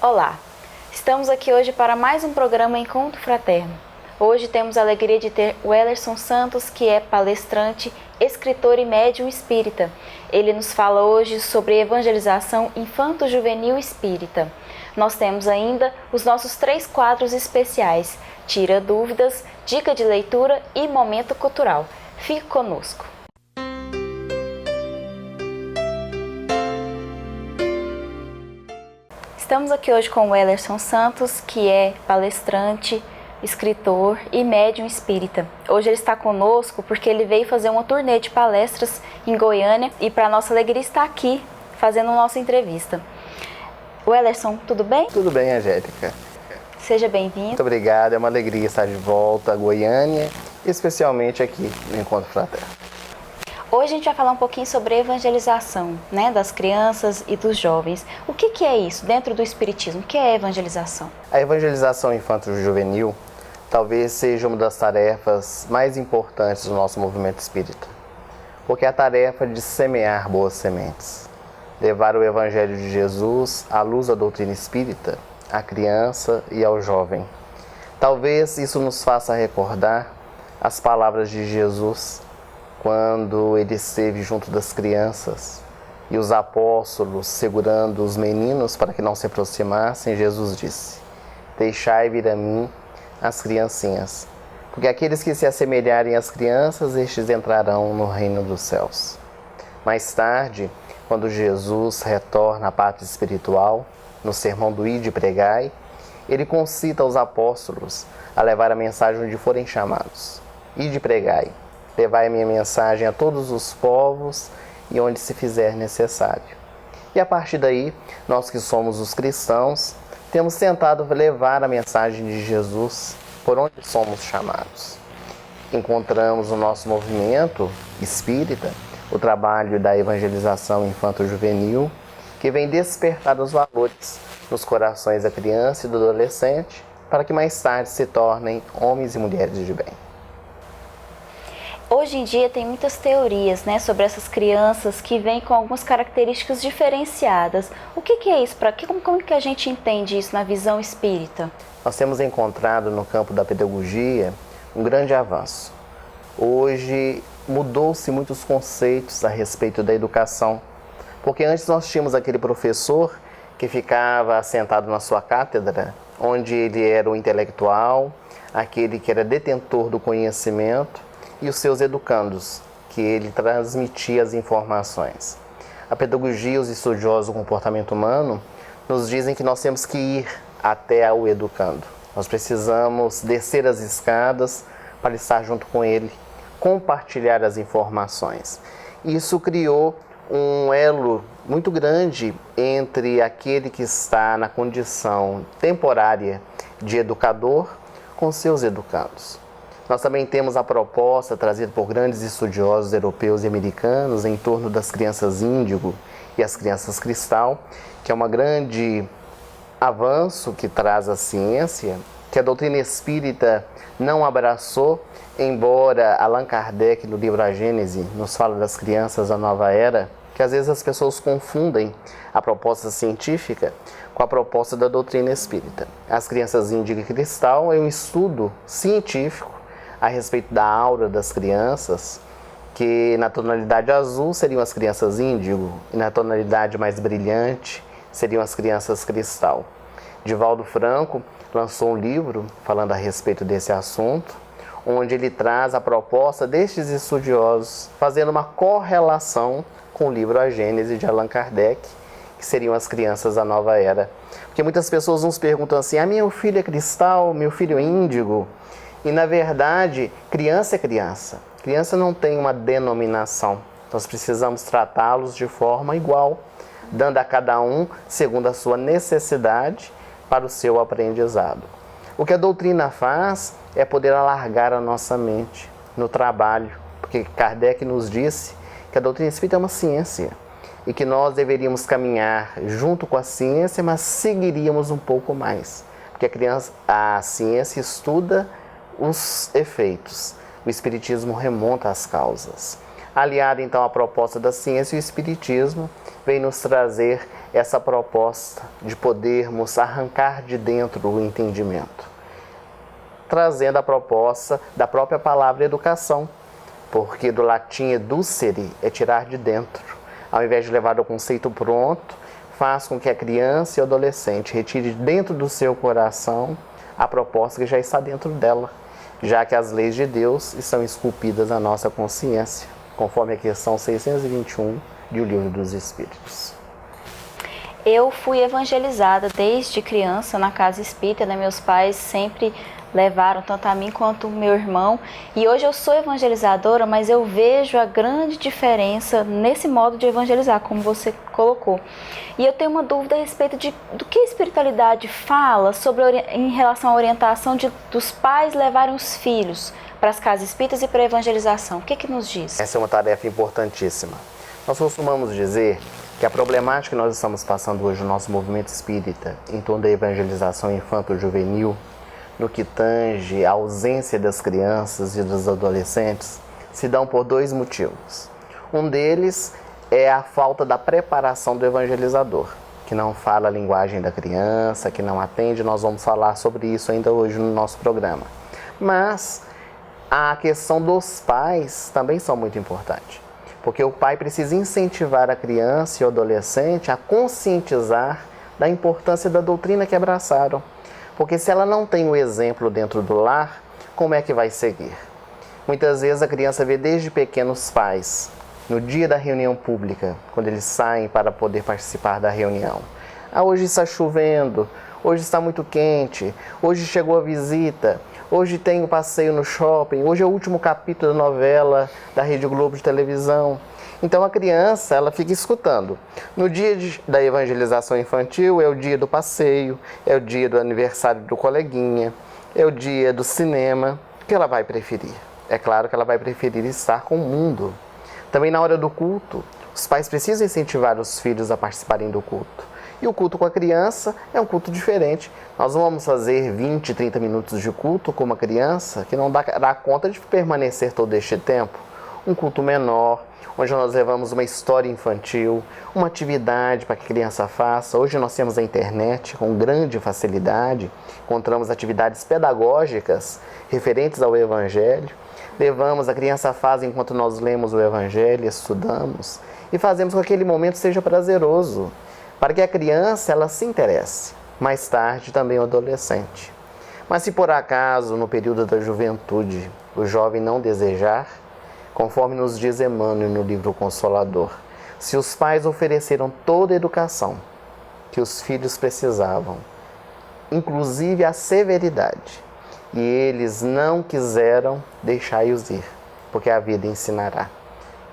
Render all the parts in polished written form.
Olá, estamos aqui hoje para mais um programa Encontro Fraterno. Hoje temos a alegria de ter o Wellerson Santos, que é palestrante, escritor e médium espírita. Ele nos fala hoje sobre evangelização infanto-juvenil espírita. Nós temos ainda os nossos 3 quadros especiais: Tira Dúvidas, Dica de Leitura e Momento Cultural. Fique conosco. Estamos aqui hoje com o Wellerson Santos, que é palestrante, escritor e médium espírita. Hoje ele está conosco porque ele veio fazer uma turnê de palestras em Goiânia e, para nossa alegria, está aqui fazendo nossa entrevista. Wellerson, tudo bem? Tudo bem, Angélica. Seja bem-vindo. Muito obrigado, é uma alegria estar de volta a Goiânia, especialmente aqui no Encontro Fraterno. Hoje a gente vai falar um pouquinho sobre evangelização, das crianças e dos jovens. O que é isso dentro do Espiritismo? O que é evangelização? A evangelização infanto-juvenil talvez seja uma das tarefas mais importantes do nosso movimento espírita, porque é a tarefa de semear boas sementes, levar o Evangelho de Jesus à luz da doutrina espírita, à criança e ao jovem. Talvez isso nos faça recordar as palavras de Jesus quando ele esteve junto das crianças e os apóstolos segurando os meninos para que não se aproximassem. Jesus disse: deixai vir a mim as criancinhas, porque aqueles que se assemelharem às crianças, estes entrarão no reino dos céus. Mais tarde, quando Jesus retorna à pátria espiritual, no sermão do Ide e Pregai, ele concita aos apóstolos a levar a mensagem onde forem chamados. Ide e pregai, levai a minha mensagem a todos os povos e onde se fizer necessário. E a partir daí, nós que somos os cristãos, temos tentado levar a mensagem de Jesus por onde somos chamados. Encontramos no nosso movimento espírita o trabalho da evangelização infanto-juvenil, que vem despertar os valores nos corações da criança e do adolescente, para que mais tarde se tornem homens e mulheres de bem. Hoje em dia tem muitas teorias sobre essas crianças que vêm com algumas características diferenciadas. O que é isso? Como que a gente entende isso na visão espírita? Nós temos encontrado no campo da pedagogia um grande avanço. Hoje mudou-se muitos conceitos a respeito da educação, porque antes nós tínhamos aquele professor que ficava sentado na sua cátedra, onde ele era o intelectual, aquele que era detentor do conhecimento, e os seus educandos, que ele transmitia as informações. A pedagogia e os estudiosos do comportamento humano nos dizem que nós temos que ir até o educando. Nós precisamos descer as escadas para estar junto com ele, compartilhar as informações. Isso criou um elo muito grande entre aquele que está na condição temporária de educador com seus educandos. Nós também temos a proposta trazida por grandes estudiosos europeus e americanos em torno das crianças índigo e as crianças cristal, que é um grande avanço que traz a ciência, que a doutrina espírita não abraçou, embora Allan Kardec, no livro A Gênese, nos fala das crianças da nova era, que às vezes as pessoas confundem a proposta científica com a proposta da doutrina espírita. As crianças índigo e cristal é um estudo científico a respeito da aura das crianças, que na tonalidade azul seriam as crianças índigo e na tonalidade mais brilhante seriam as crianças cristal. Divaldo Franco lançou um livro falando a respeito desse assunto, onde ele traz a proposta destes estudiosos, fazendo uma correlação com o livro A Gênese de Allan Kardec, que seriam as crianças da nova era. Porque muitas pessoas nos perguntam assim: meu filho é cristal, meu filho é índigo. E, na verdade, criança é criança. Criança não tem uma denominação. Nós precisamos tratá-los de forma igual, dando a cada um segundo a sua necessidade para o seu aprendizado. O que a doutrina faz é poder alargar a nossa mente no trabalho, porque Kardec nos disse que a doutrina espírita é uma ciência e que nós deveríamos caminhar junto com a ciência, mas seguiríamos um pouco mais, porque a ciência estuda os efeitos, o espiritismo remonta às causas. Aliado então à proposta da ciência, o Espiritismo vem nos trazer essa proposta de podermos arrancar de dentro o entendimento, trazendo a proposta da própria palavra educação, porque do latim educere é tirar de dentro. Ao invés de levar o conceito pronto, faz com que a criança e o adolescente retire dentro do seu coração a proposta que já está dentro dela, já que as leis de Deus estão esculpidas na nossa consciência, conforme a questão 621 do Livro dos Espíritos. Eu fui evangelizada desde criança na casa espírita, né? Meus pais sempre levaram tanto a mim quanto o meu irmão, e hoje eu sou evangelizadora, mas eu vejo a grande diferença nesse modo de evangelizar, como você colocou. E eu tenho uma dúvida a respeito do que a espiritualidade fala em relação à orientação dos pais levarem os filhos para as casas espíritas e para a evangelização. O que nos diz? Essa é uma tarefa importantíssima. Nós costumamos dizer que a problemática que nós estamos passando hoje no nosso movimento espírita, em torno da evangelização infanto-juvenil, no que tange a ausência das crianças e dos adolescentes, se dão por dois motivos. Um deles é a falta da preparação do evangelizador, que não fala a linguagem da criança, que não atende. Nós vamos falar sobre isso ainda hoje no nosso programa. Mas a questão dos pais também são muito importante, porque o pai precisa incentivar a criança e o adolescente a conscientizar da importância da doutrina que abraçaram. Porque se ela não tem o exemplo dentro do lar, como é que vai seguir? Muitas vezes a criança vê desde pequenos pais, no dia da reunião pública, quando eles saem para poder participar da reunião. Hoje está chovendo, hoje está muito quente, hoje chegou a visita, hoje tem o passeio no shopping, hoje é o último capítulo da novela da Rede Globo de televisão. Então a criança, ela fica escutando. No dia da evangelização infantil é o dia do passeio, é o dia do aniversário do coleguinha, é o dia do cinema. O que ela vai preferir? É claro que ela vai preferir estar com o mundo. Também na hora do culto, os pais precisam incentivar os filhos a participarem do culto. E o culto com a criança é um culto diferente. Nós não vamos fazer 20, 30 minutos de culto com uma criança que não dará conta de permanecer todo este tempo. Um culto menor, onde nós levamos uma história infantil, uma atividade para que a criança faça. Hoje nós temos a internet com grande facilidade, encontramos atividades pedagógicas referentes ao Evangelho. Levamos, a criança faz enquanto nós lemos o Evangelho, estudamos, e fazemos com que aquele momento seja prazeroso, para que a criança ela se interesse. Mais tarde também o adolescente. Mas se por acaso, no período da juventude, o jovem não desejar, conforme nos diz Emmanuel no livro Consolador, se os pais ofereceram toda a educação que os filhos precisavam, inclusive a severidade, e eles não quiseram, deixai-os ir, porque a vida ensinará.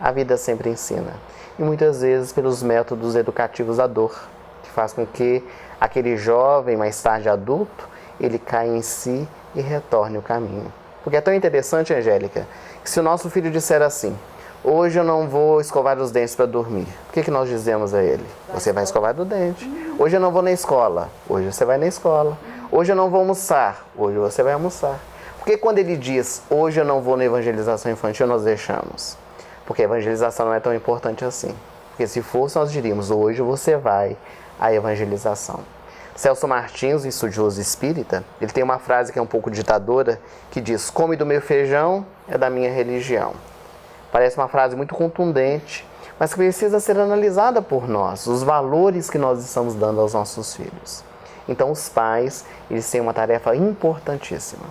A vida sempre ensina. E muitas vezes pelos métodos educativos da dor, que faz com que aquele jovem, mais tarde adulto, ele caia em si e retorne o caminho. Porque é tão interessante, Angélica, que se o nosso filho disser assim, hoje eu não vou escovar os dentes para dormir, o que nós dizemos a ele? Você vai escovar o dente. Hoje eu não vou na escola, hoje você vai na escola. Hoje eu não vou almoçar, hoje você vai almoçar. Porque quando ele diz, hoje eu não vou na evangelização infantil, nós deixamos. Porque a evangelização não é tão importante assim. Porque se fosse, nós diríamos, hoje você vai à evangelização. Celso Martins, o estudioso espírita, ele tem uma frase que é um pouco ditadora, que diz, come do meu feijão é da minha religião. Parece uma frase muito contundente, mas que precisa ser analisada por nós, os valores que nós estamos dando aos nossos filhos. Então os pais, eles têm uma tarefa importantíssima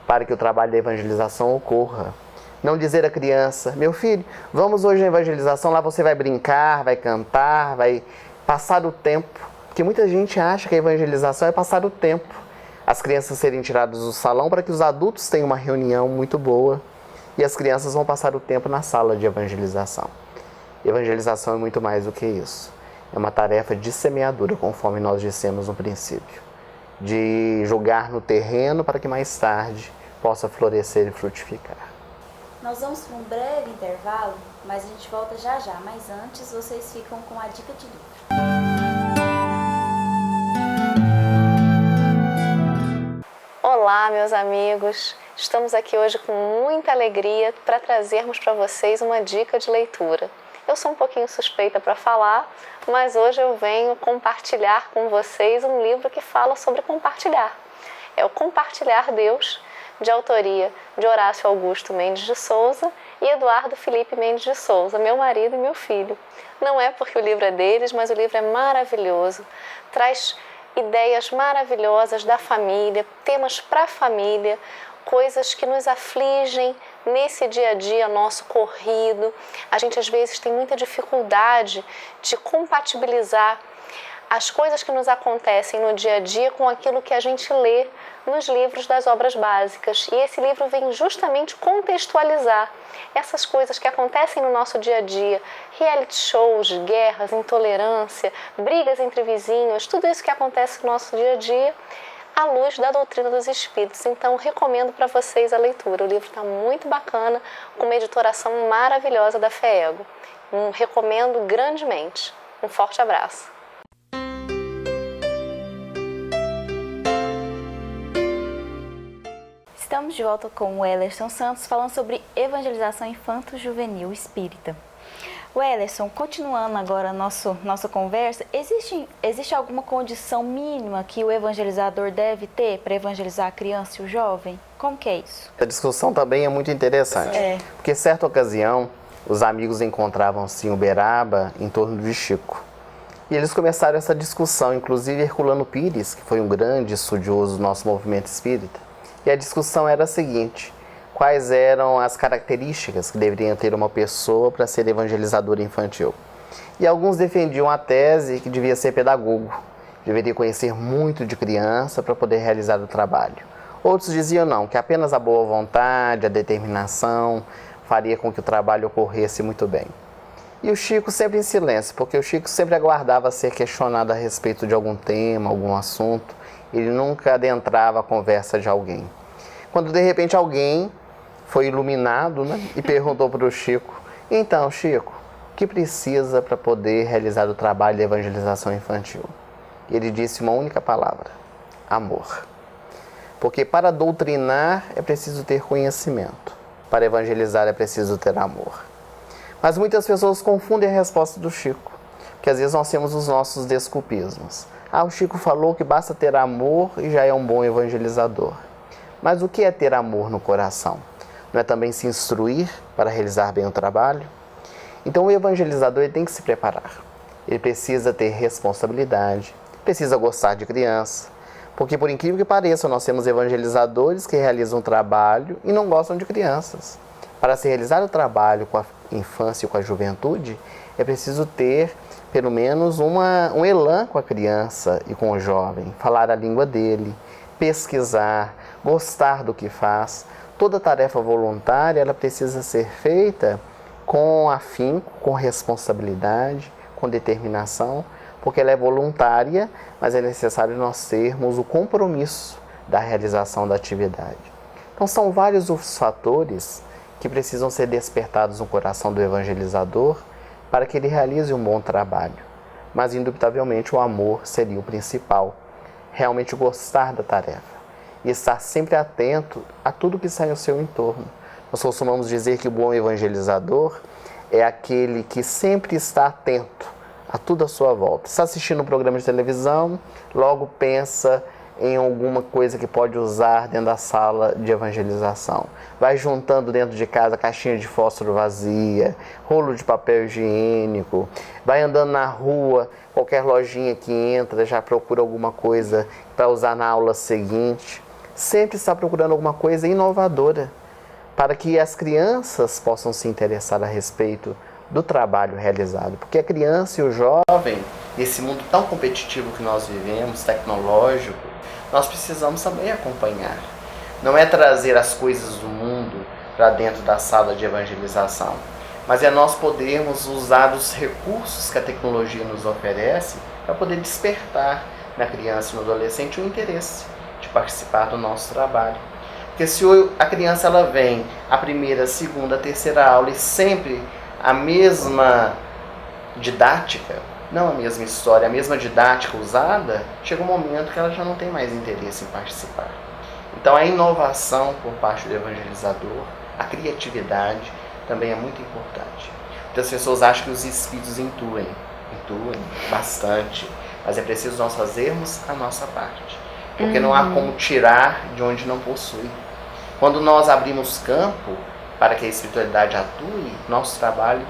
para que o trabalho da evangelização ocorra. Não dizer à criança, meu filho, vamos hoje na evangelização, lá você vai brincar, vai cantar, vai passar o tempo. Porque muita gente acha que a evangelização é passar o tempo. As crianças serem tiradas do salão para que os adultos tenham uma reunião muito boa e as crianças vão passar o tempo na sala de evangelização. Evangelização é muito mais do que isso. É uma tarefa de semeadura, conforme nós dissemos no princípio. De jogar no terreno para que mais tarde possa florescer e frutificar. Nós vamos para um breve intervalo, mas a gente volta já já. Mas antes, vocês ficam com a dica de livro. Olá, meus amigos! Estamos aqui hoje com muita alegria para trazermos para vocês uma dica de leitura. Eu sou um pouquinho suspeita para falar, mas hoje eu venho compartilhar com vocês um livro que fala sobre compartilhar. É o Compartilhar Deus, de autoria de Horácio Augusto Mendes de Souza e Eduardo Felipe Mendes de Souza, meu marido e meu filho. Não é porque o livro é deles, mas o livro é maravilhoso, traz ideias maravilhosas da família, temas para a família, coisas que nos afligem nesse dia a dia nosso corrido. A gente às vezes tem muita dificuldade de compatibilizar as coisas que nos acontecem no dia a dia com aquilo que a gente lê nos livros das obras básicas. E esse livro vem justamente contextualizar essas coisas que acontecem no nosso dia a dia, reality shows, guerras, intolerância, brigas entre vizinhos, tudo isso que acontece no nosso dia a dia, à luz da doutrina dos espíritos. Então, recomendo para vocês a leitura. O livro está muito bacana, com uma editoração maravilhosa da FEEGO. Recomendo grandemente. Um forte abraço. Estamos de volta com o Ellerson Santos falando sobre evangelização infanto-juvenil espírita. O Ellerson, continuando agora a nossa conversa, existe alguma condição mínima que o evangelizador deve ter para evangelizar a criança e o jovem? Como que é isso? A discussão também é muito interessante, porque em certa ocasião os amigos encontravam-se em Uberaba em torno de Chico. E eles começaram essa discussão, inclusive Herculano Pires, que foi um grande estudioso do nosso movimento espírita. E a discussão era a seguinte: quais eram as características que deveria ter uma pessoa para ser evangelizadora infantil? E alguns defendiam a tese que devia ser pedagogo, deveria conhecer muito de criança para poder realizar o trabalho. Outros diziam não, que apenas a boa vontade, a determinação faria com que o trabalho ocorresse muito bem. E o Chico sempre em silêncio, porque o Chico sempre aguardava ser questionado a respeito de algum tema, algum assunto. Ele nunca adentrava a conversa de alguém. Quando de repente alguém foi iluminado, e perguntou para o Chico: então, Chico, o que precisa para poder realizar o trabalho de evangelização infantil? E ele disse uma única palavra: amor. Porque para doutrinar é preciso ter conhecimento, para evangelizar é preciso ter amor. Mas muitas pessoas confundem a resposta do Chico, porque às vezes nós temos os nossos desculpismos. O Chico falou que basta ter amor e já é um bom evangelizador. Mas o que é ter amor no coração? Não é também se instruir para realizar bem o trabalho? Então o evangelizador ele tem que se preparar. Ele precisa ter responsabilidade, precisa gostar de criança. Porque por incrível que pareça, nós temos evangelizadores que realizam o trabalho e não gostam de crianças. Para se realizar o trabalho com a infância e com a juventude, é preciso ter pelo menos um elan com a criança e com o jovem, falar a língua dele, pesquisar, gostar do que faz. Toda tarefa voluntária ela precisa ser feita com afinco, com responsabilidade, com determinação, porque ela é voluntária, mas é necessário nós termos o compromisso da realização da atividade. Então são vários os fatores que precisam ser despertados no coração do evangelizador para que ele realize um bom trabalho. Mas, indubitavelmente, o amor seria o principal. Realmente gostar da tarefa. E estar sempre atento a tudo que sai ao seu entorno. Nós costumamos dizer que o bom evangelizador é aquele que sempre está atento a tudo à sua volta. Está assistindo um programa de televisão, logo pensa em alguma coisa que pode usar dentro da sala de evangelização. Vai juntando dentro de casa caixinha de fósforo vazia, rolo de papel higiênico, vai andando na rua, qualquer lojinha que entra já procura alguma coisa para usar na aula seguinte. Sempre está procurando alguma coisa inovadora para que as crianças possam se interessar a respeito do trabalho realizado. Porque a criança e o jovem, nesse mundo tão competitivo que nós vivemos, tecnológico, nós precisamos também acompanhar. Não é trazer as coisas do mundo para dentro da sala de evangelização, mas é nós podermos usar os recursos que a tecnologia nos oferece para poder despertar na criança e no adolescente o interesse de participar do nosso trabalho. Porque se a criança ela vem a primeira, a segunda, a terceira aula e sempre a mesma didática, não a mesma história, a mesma didática usada, chega um momento que ela já não tem mais interesse em participar. Então a inovação por parte do evangelizador, a criatividade também é muito importante. Muitas pessoas acham que os espíritos intuem bastante, mas é preciso nós fazermos a nossa parte, porque não há como tirar de onde não possui. Quando nós abrimos campo para que a espiritualidade atue, nosso trabalho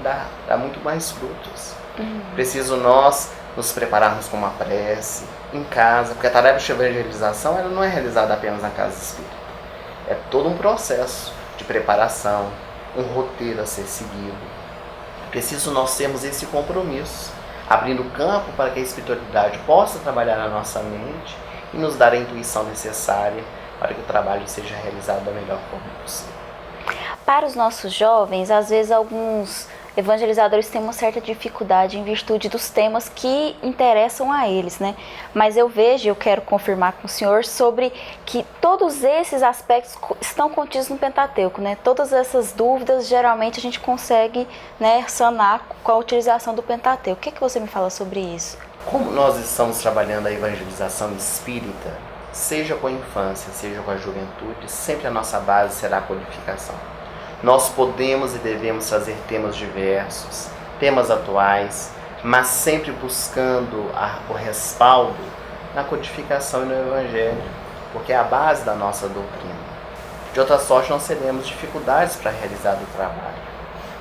dá muito mais frutos. Preciso nós nos prepararmos com uma prece, em casa, porque a tarefa de evangelização ela não é realizada apenas na casa espírita. É todo um processo de preparação, um roteiro a ser seguido. Preciso nós termos esse compromisso, abrindo campo para que a espiritualidade possa trabalhar na nossa mente e nos dar a intuição necessária para que o trabalho seja realizado da melhor forma possível. Para os nossos jovens, às vezes alguns evangelizadores têm uma certa dificuldade em virtude dos temas que interessam a eles, né? Mas eu quero confirmar com o senhor sobre que todos esses aspectos estão contidos no Pentateuco, né? Todas essas dúvidas, geralmente a gente consegue, né, sanar com a utilização do Pentateuco. O que você me fala sobre isso? Como nós estamos trabalhando a evangelização espírita, seja com a infância, seja com a juventude, sempre a nossa base será a codificação. Nós podemos e devemos trazer temas diversos, temas atuais, mas sempre buscando o respaldo na codificação e no Evangelho, porque é a base da nossa doutrina. De outra sorte, nós teremos dificuldades para realizar o trabalho.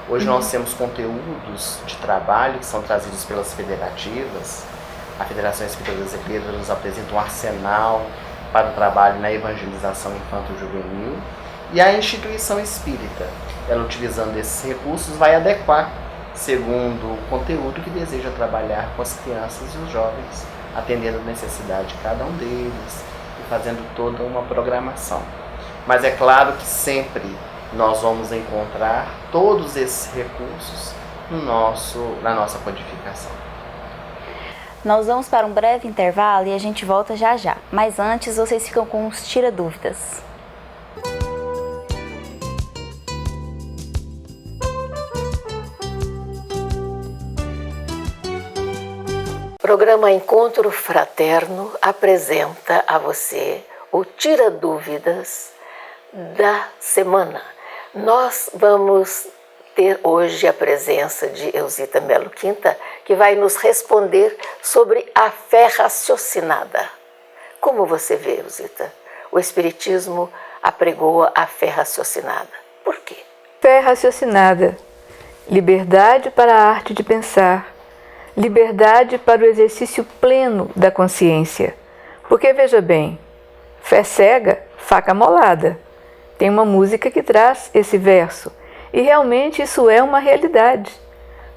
Hoje nós temos conteúdos de trabalho que são trazidos pelas federativas. A Federação Espírita Brasileira nos apresenta um arsenal para o trabalho na evangelização infanto-juvenil. E a instituição espírita, ela utilizando esses recursos, vai adequar segundo o conteúdo que deseja trabalhar com as crianças e os jovens, atendendo a necessidade de cada um deles e fazendo toda uma programação. Mas é claro que sempre nós vamos encontrar todos esses recursos na nossa codificação. Nós vamos para um breve intervalo e a gente volta já já. Mas antes, vocês ficam com uns tira-dúvidas. O programa Encontro Fraterno apresenta a você o Tira Dúvidas da semana. Nós vamos ter hoje a presença de Elzita Melo Quinta, que vai nos responder sobre a fé raciocinada. Como você vê, Elzita? O Espiritismo apregoa a fé raciocinada. Por quê? Fé raciocinada, liberdade para a arte de pensar, liberdade para o exercício pleno da consciência. Porque, veja bem, fé cega, faca molada. Tem uma música que traz esse verso, e realmente isso é uma realidade.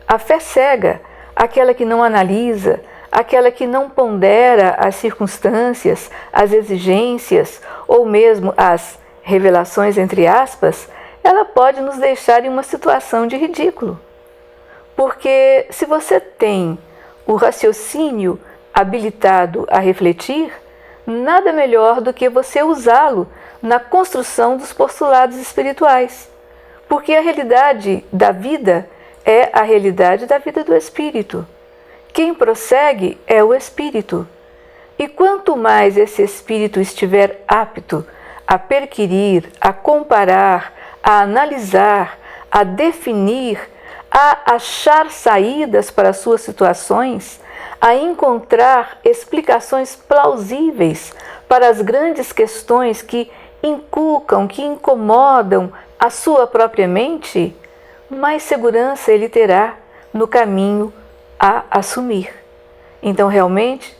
A fé cega, aquela que não analisa, aquela que não pondera as circunstâncias, as exigências, ou mesmo as revelações, entre aspas, ela pode nos deixar em uma situação de ridículo. Porque se você tem o raciocínio habilitado a refletir, nada melhor do que você usá-lo na construção dos postulados espirituais. Porque a realidade da vida é a realidade da vida do espírito. Quem prossegue é o espírito. E quanto mais esse espírito estiver apto a perquirir, a comparar, a analisar, a definir, a achar saídas para suas situações, a encontrar explicações plausíveis para as grandes questões que inculcam, que incomodam a sua própria mente, mais segurança ele terá no caminho a assumir. Então, realmente,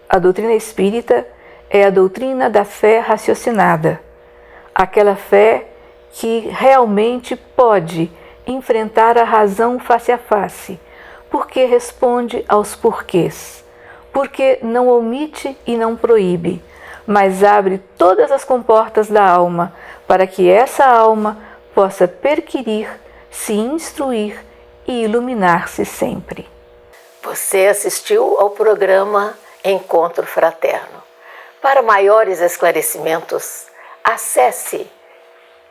a doutrina espírita é a doutrina da fé raciocinada, aquela fé que realmente pode enfrentar a razão face a face, porque responde aos porquês, porque não omite e não proíbe, mas abre todas as comportas da alma para que essa alma possa perquirir, se instruir e iluminar-se sempre. Você assistiu ao programa Encontro Fraterno. Para maiores esclarecimentos, acesse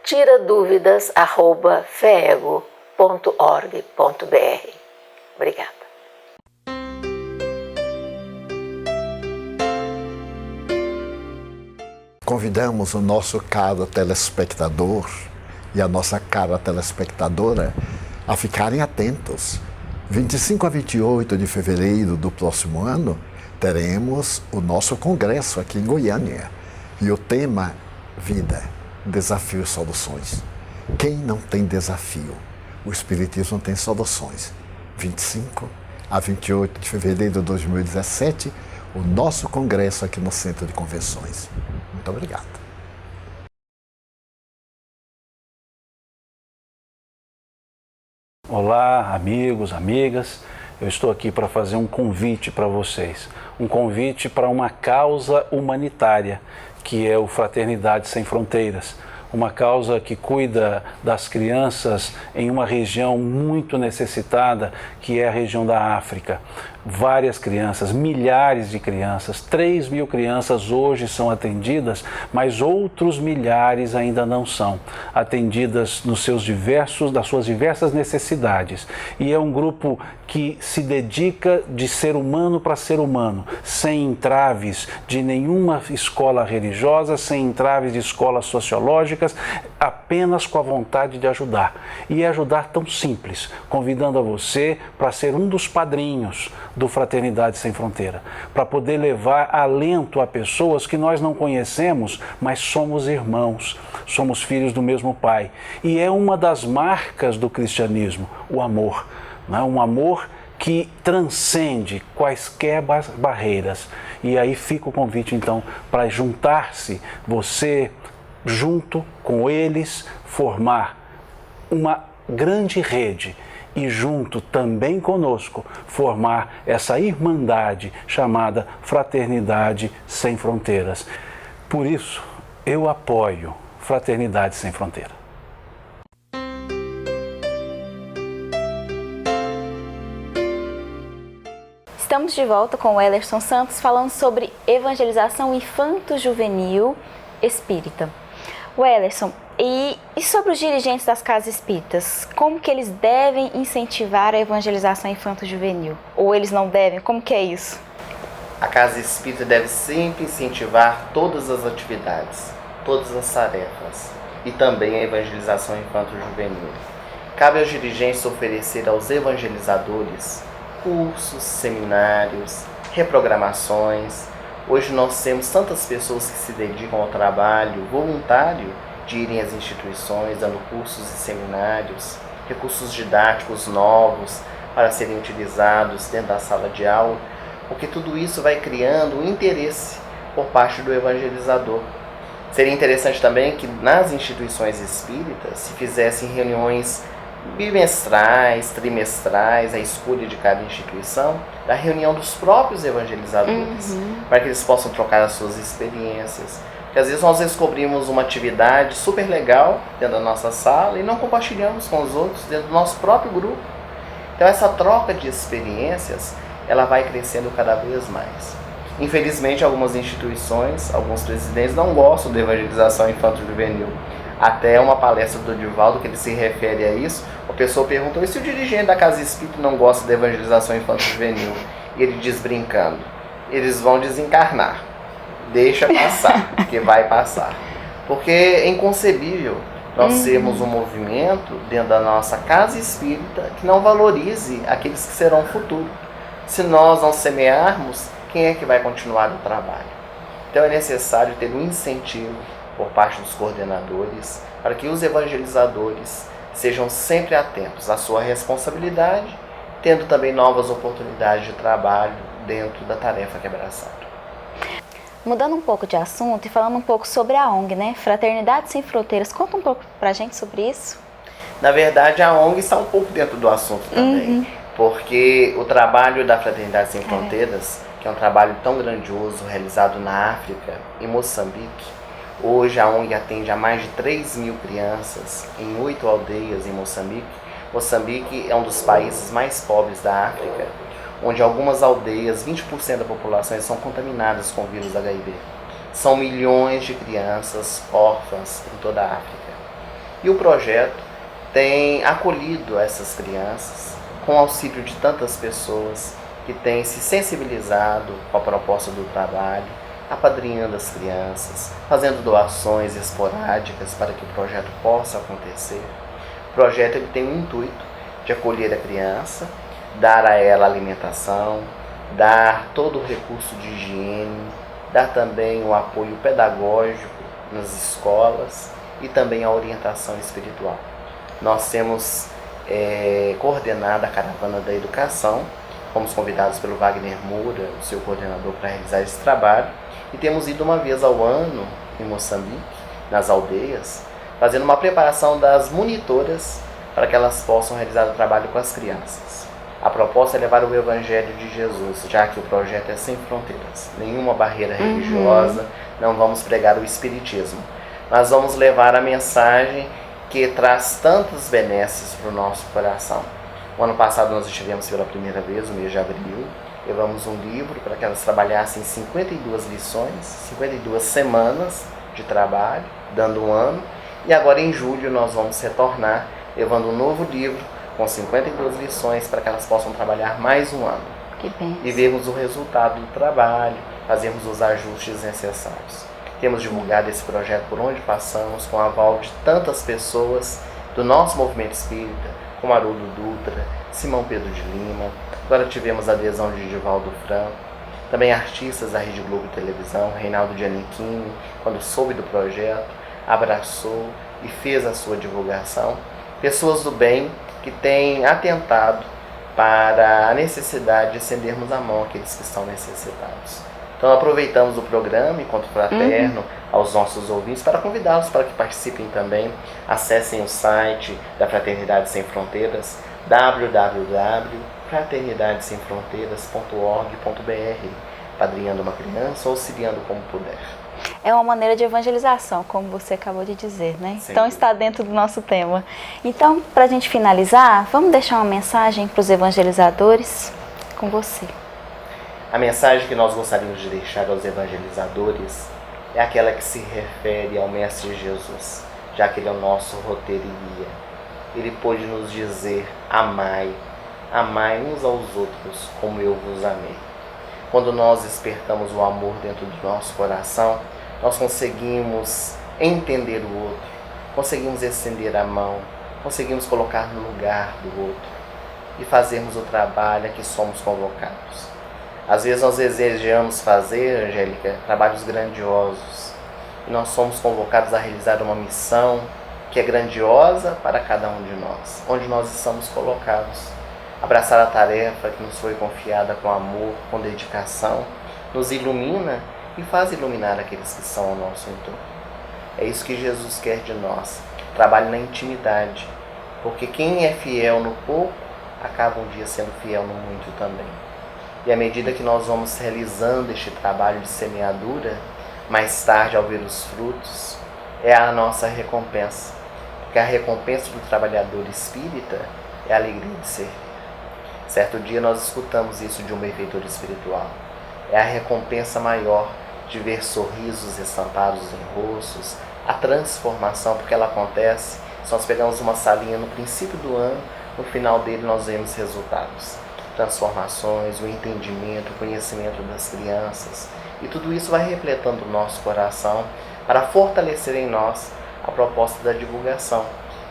tiradúvidas@feego.org.br. Obrigada. convidamos o nosso caro telespectador e a nossa cara telespectadora a ficarem atentos. 25 a 28 de fevereiro do próximo ano, teremos o nosso congresso aqui em Goiânia. E o tema, vida, desafio e soluções. Quem não tem desafio? O Espiritismo tem soluções. 25 a 28 de fevereiro de 2017, o nosso congresso aqui no Centro de Convenções. Muito obrigado. Olá, amigos, amigas. Eu estou aqui para fazer um convite para vocês. Um convite para uma causa humanitária, que é o Fraternidade Sem Fronteiras. Uma causa que cuida das crianças em uma região muito necessitada, que é a região da África. Várias crianças, milhares de crianças, 3.000 crianças hoje são atendidas, mas outros milhares ainda não são atendidas nas suas diversas necessidades. E é um grupo que se dedica de ser humano para ser humano, sem entraves de nenhuma escola religiosa, sem entraves de escolas sociológicas, apenas com a vontade de ajudar. E é ajudar tão simples, convidando a você para ser um dos padrinhos do Fraternidade Sem Fronteira, para poder levar alento a pessoas que nós não conhecemos, mas somos irmãos, somos filhos do mesmo Pai. E é uma das marcas do cristianismo, o amor, né? Um amor que transcende quaisquer barreiras. E aí fica o convite então para juntar-se, você junto com eles, formar uma grande rede e junto também conosco formar essa irmandade chamada Fraternidade Sem Fronteiras. Por isso, eu apoio Fraternidade Sem Fronteira. Estamos de volta com o Ellerson Santos falando sobre evangelização infanto-juvenil espírita. O Ellerson, e sobre os dirigentes das casas espíritas, como que eles devem incentivar a evangelização infanto-juvenil? Ou eles não devem? Como que é isso? A casa espírita deve sempre incentivar todas as atividades, todas as tarefas e também a evangelização infanto-juvenil. Cabe aos dirigentes oferecer aos evangelizadores cursos, seminários, reprogramações. Hoje nós temos tantas pessoas que se dedicam ao trabalho voluntário de irem às instituições, dando cursos e seminários, recursos didáticos novos para serem utilizados dentro da sala de aula, porque tudo isso vai criando um interesse por parte do evangelizador. Seria interessante também que nas instituições espíritas se fizessem reuniões bimestrais, trimestrais, a escolha de cada instituição, da reunião dos próprios evangelizadores, para que eles possam trocar as suas experiências. Porque às vezes nós descobrimos uma atividade super legal dentro da nossa sala e não compartilhamos com os outros dentro do nosso próprio grupo. Então essa troca de experiências, ela vai crescendo cada vez mais. Infelizmente, algumas instituições, alguns presidentes não gostam da evangelização infanto-juvenil. Até uma palestra do Divaldo, que ele se refere a isso, a pessoa perguntou: e se o dirigente da casa espírita não gosta da evangelização infanto-juvenil? E ele diz brincando: eles vão desencarnar. Deixa passar, porque vai passar. Porque é inconcebível nós sermos um movimento dentro da nossa casa espírita que não valorize aqueles que serão o futuro. Se nós não semearmos, quem é que vai continuar o trabalho? Então é necessário ter um incentivo por parte dos coordenadores, para que os evangelizadores sejam sempre atentos à sua responsabilidade, tendo também novas oportunidades de trabalho dentro da tarefa que abraçaram. Mudando um pouco de assunto e falando um pouco sobre a ONG, né? Fraternidade Sem Fronteiras. Conta um pouco pra gente sobre isso. Na verdade, a ONG está um pouco dentro do assunto também, porque o trabalho da Fraternidade Sem Fronteiras, que é um trabalho tão grandioso realizado na África, em Moçambique. Hoje a ONG atende a mais de 3.000 crianças em 8 aldeias em Moçambique. Moçambique é um dos países mais pobres da África, onde algumas aldeias, 20% da população, são contaminadas com o vírus HIV. São milhões de crianças órfãs em toda a África. E o projeto tem acolhido essas crianças com o auxílio de tantas pessoas que têm se sensibilizado com a proposta do trabalho apadrinhando as crianças, fazendo doações esporádicas para que o projeto possa acontecer. O projeto ele tem o intuito de acolher a criança, dar a ela alimentação, dar todo o recurso de higiene, dar também o apoio pedagógico nas escolas e também a orientação espiritual. Nós temos coordenado a Caravana da Educação, fomos convidados pelo Wagner Moura, o seu coordenador, para realizar esse trabalho, e temos ido uma vez ao ano em Moçambique, nas aldeias, fazendo uma preparação das monitoras para que elas possam realizar o trabalho com as crianças. A proposta é levar o Evangelho de Jesus, já que o projeto é sem fronteiras, nenhuma barreira religiosa, não vamos pregar o Espiritismo. Nós vamos levar a mensagem que traz tantas benesses para o nosso coração. O ano passado nós estivemos pela primeira vez, no mês de abril, levamos um livro para que elas trabalhassem 52 lições, 52 semanas de trabalho, dando um ano, e agora em julho nós vamos retornar, levando um novo livro com 52 lições para que elas possam trabalhar mais um ano. Que bem. E vermos o resultado do trabalho, fazermos os ajustes necessários. Temos divulgado esse projeto por onde passamos, com o aval de tantas pessoas do nosso movimento espírita, como Haroldo Dutra, Simão Pedro de Lima, agora tivemos a adesão de Divaldo Franco, também artistas da Rede Globo Televisão, Reinaldo Giannichini, quando soube do projeto, abraçou e fez a sua divulgação. Pessoas do bem que têm atentado para a necessidade de estendermos a mão àqueles que estão necessitados. Então aproveitamos o programa Encontro Fraterno aos nossos ouvintes para convidá-los para que participem também. Acessem o site da Fraternidade Sem Fronteiras, www.fraternidadesemfronteiras.org.br, padrinhando uma criança ou auxiliando como puder. É uma maneira de evangelização, como você acabou de dizer, né? Sim. Então está dentro do nosso tema. Então, para a gente finalizar, vamos deixar uma mensagem para os evangelizadores com você. A mensagem que nós gostaríamos de deixar aos evangelizadores é aquela que se refere ao Mestre Jesus, já que Ele é o nosso roteiro e guia. Ele pôde nos dizer: amai, amai uns aos outros como eu vos amei. Quando nós despertamos o amor dentro do nosso coração, nós conseguimos entender o outro, conseguimos estender a mão, conseguimos colocar no lugar do outro e fazermos o trabalho a que somos convocados. Às vezes nós desejamos fazer, Angélica, trabalhos grandiosos, e nós somos convocados a realizar uma missão que é grandiosa para cada um de nós, onde nós estamos colocados. Abraçar a tarefa que nos foi confiada com amor, com dedicação, nos ilumina e faz iluminar aqueles que estão ao nosso entorno. É isso que Jesus quer de nós. Trabalhe na intimidade, porque quem é fiel no pouco, acaba um dia sendo fiel no muito também. E à medida que nós vamos realizando este trabalho de semeadura, mais tarde, ao ver os frutos, é a nossa recompensa. Porque a recompensa do trabalhador espírita é a alegria de servir. Certo dia nós escutamos isso de um benfeitor espiritual. É a recompensa maior de ver sorrisos estampados em rostos, a transformação, porque ela acontece. Se nós pegamos uma salinha no princípio do ano, no final dele nós vemos resultados. Transformações, o entendimento, o conhecimento das crianças. E tudo isso vai refletando o nosso coração para fortalecer em nós a proposta da divulgação.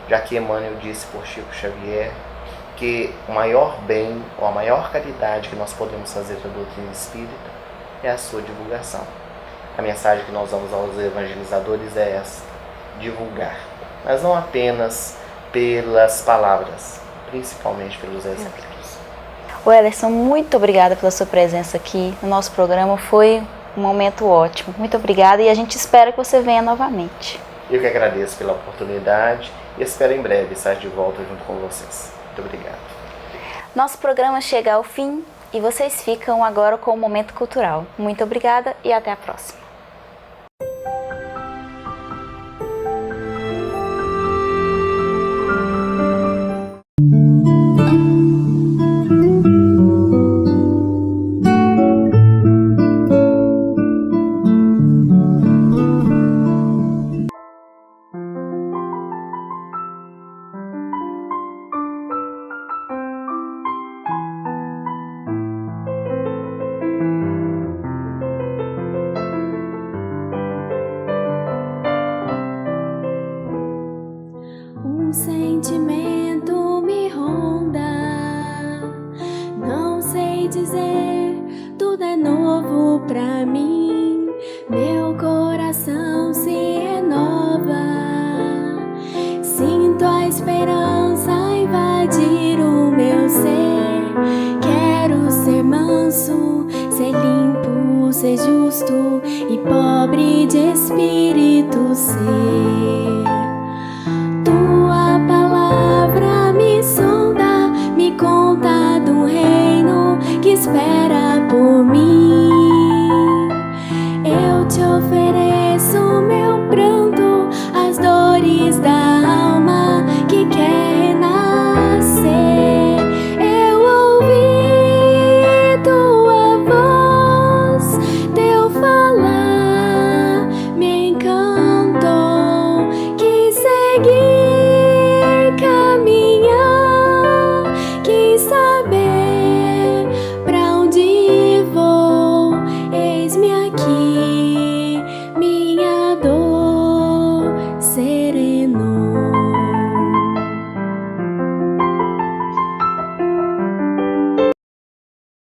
Já que Emmanuel disse por Chico Xavier que o maior bem ou a maior caridade que nós podemos fazer para a doutrina espírita é a sua divulgação. A mensagem que nós damos aos evangelizadores é essa: divulgar. Mas não apenas pelas palavras, principalmente pelos exemplos. Wellerson, muito obrigada pela sua presença aqui no nosso programa. Foi um momento ótimo. Muito obrigada e a gente espera que você venha novamente. Eu que agradeço pela oportunidade e espero em breve estar de volta junto com vocês. Muito obrigado. Nosso programa chega ao fim e vocês ficam agora com o Momento Cultural. Muito obrigada e até a próxima. sou e pobre de espírito ser.